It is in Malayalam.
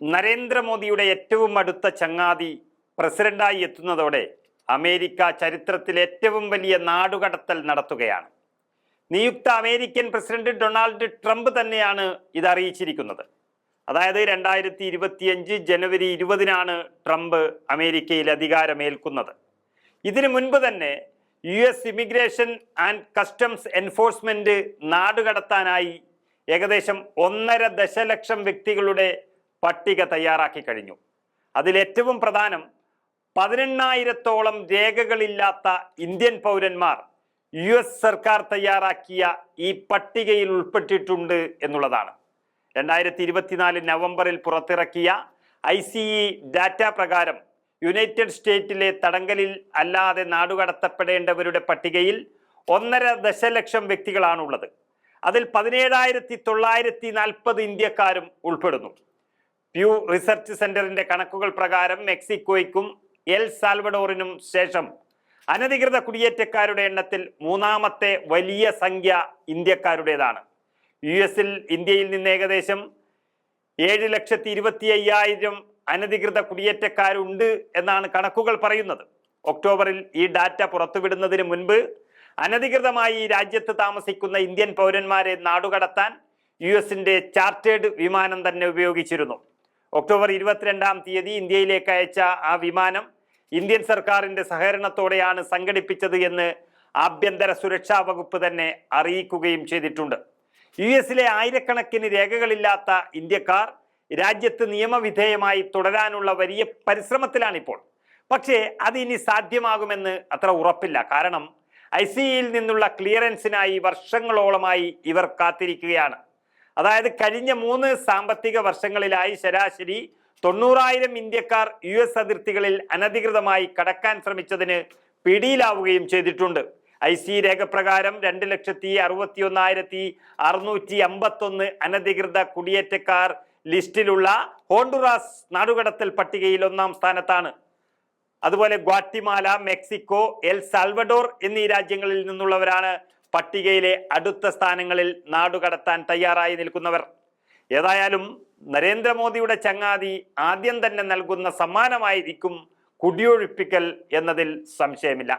നരേന്ദ്രമോദിയുടെ ഏറ്റവും അടുത്ത ചങ്ങാതി പ്രസിഡന്റായി എത്തുന്നതോടെ അമേരിക്ക ചരിത്രത്തിൽ ഏറ്റവും വലിയ നാടുകടത്തൽ നടത്തുകയാണ്. നിയുക്ത അമേരിക്കൻ പ്രസിഡന്റ് ഡൊണാൾഡ് ട്രംപ് തന്നെയാണ് ഇത് അറിയിച്ചിരിക്കുന്നത്. അതായത് 2025 ജനുവരി 20-നാണ് ട്രംപ് അമേരിക്കയിൽ അധികാരമേൽക്കുന്നത്. ഇതിനു മുൻപ് തന്നെ US immigration and customs enforcement നാടുകടത്താനായി ഏകദേശം 1.5 ദശലക്ഷം വ്യക്തികളുടെ പട്ടിക തയ്യാറാക്കി കഴിഞ്ഞു. അതിലേറ്റവും പ്രധാനം 18,000-ഓളം രേഖകളില്ലാത്ത ഇന്ത്യൻ പൗരന്മാർ US സർക്കാർ തയ്യാറാക്കിയ ഈ പട്ടികയിൽ ഉൾപ്പെട്ടിട്ടുണ്ട് എന്നുള്ളതാണ്. 2024 നവംബറിൽ പുറത്തിറക്കിയ ICE ഡാറ്റ പ്രകാരം യുണൈറ്റഡ് സ്റ്റേറ്റിലെ തടങ്കലിൽ അല്ലാതെ നാടുകടത്തപ്പെടേണ്ടവരുടെ പട്ടികയിൽ 1.5 ദശലക്ഷം വ്യക്തികളാണുള്ളത്. അതിൽ 17,940 ഇന്ത്യക്കാരും ഉൾപ്പെടുന്നു. പ്യൂ റിസർച്ച് സെന്ററിന്റെ കണക്കുകൾ പ്രകാരം മെക്സിക്കോയ്ക്കും എൽ സാൽവഡോറിനും ശേഷം അനധികൃത കുടിയേറ്റക്കാരുടെ എണ്ണത്തിൽ 3ാമത്തെ വലിയ സംഖ്യ ഇന്ത്യക്കാരുടേതാണ്. US-ൽ ഇന്ത്യയിൽ നിന്ന് ഏകദേശം 7,25,000 അനധികൃത കുടിയേറ്റക്കാരുണ്ട് എന്നാണ് കണക്കുകൾ പറയുന്നത്. ഒക്ടോബറിൽ ഈ ഡാറ്റ പുറത്തുവിടുന്നതിന് മുൻപ് അനധികൃതമായി ഈ രാജ്യത്ത് താമസിക്കുന്ന ഇന്ത്യൻ പൗരന്മാരെ നാടുകടത്താൻ US-ന്റെ ചാർട്ടേഡ് വിമാനം തന്നെ ഉപയോഗിച്ചിരുന്നു. ഒക്ടോബർ 22-ാം തീയതി ഇന്ത്യയിലേക്ക് അയച്ച ആ വിമാനം ഇന്ത്യൻ സർക്കാരിന്റെ സഹകരണത്തോടെയാണ് സംഘടിപ്പിച്ചത് എന്ന് ആഭ്യന്തര സുരക്ഷാ വകുപ്പ് തന്നെ അറിയിക്കുകയും ചെയ്തിട്ടുണ്ട്. US-ലെ ആയിരക്കണക്കിന് രേഖകളില്ലാത്ത ഇന്ത്യക്കാർ രാജ്യത്ത് നിയമവിധേയമായി തുടരാനുള്ള വലിയ പരിശ്രമത്തിലാണിപ്പോൾ. പക്ഷേ അതിനി സാധ്യമാകുമെന്ന് അത്ര ഉറപ്പില്ല. കാരണം ICEയിൽ നിന്നുള്ള ക്ലിയറൻസിനായി വർഷങ്ങളോളമായി ഇവർ കാത്തിരിക്കുകയാണ്. അതായത് കഴിഞ്ഞ 3 സാമ്പത്തിക വർഷങ്ങളിലായി ശരാശരി 90,000 ഇന്ത്യക്കാർ US അതിർത്തികളിൽ അനധികൃതമായി കടക്കാൻ ശ്രമിച്ചതിന് പിടിയിലാവുകയും ചെയ്തിട്ടുണ്ട്. ICE രേഖപ്രകാരം 2,61,651 അനധികൃത കുടിയേറ്റക്കാർ ലിസ്റ്റിലുള്ള ഹോണ്ടുറാസ് നാടുകടത്തൽ പട്ടികയിൽ 1-ാം സ്ഥാനത്താണ്. അതുപോലെ ഗ്വാട്ടിമാല, മെക്സിക്കോ, എൽ സാൽവഡോർ എന്നീ രാജ്യങ്ങളിൽ നിന്നുള്ളവരാണ് പട്ടികയിലെ അടുത്ത സ്ഥാനങ്ങളിൽ നാടുകടത്താൻ തയ്യാറായി നിൽക്കുന്നവർ. ഏതായാലും നരേന്ദ്രമോദിയുടെ ചങ്ങാതി ആദ്യം തന്നെ നൽകുന്ന സമ്മാനമായിരിക്കും കുടിയൊഴിപ്പിക്കൽ എന്നതിൽ സംശയമില്ല.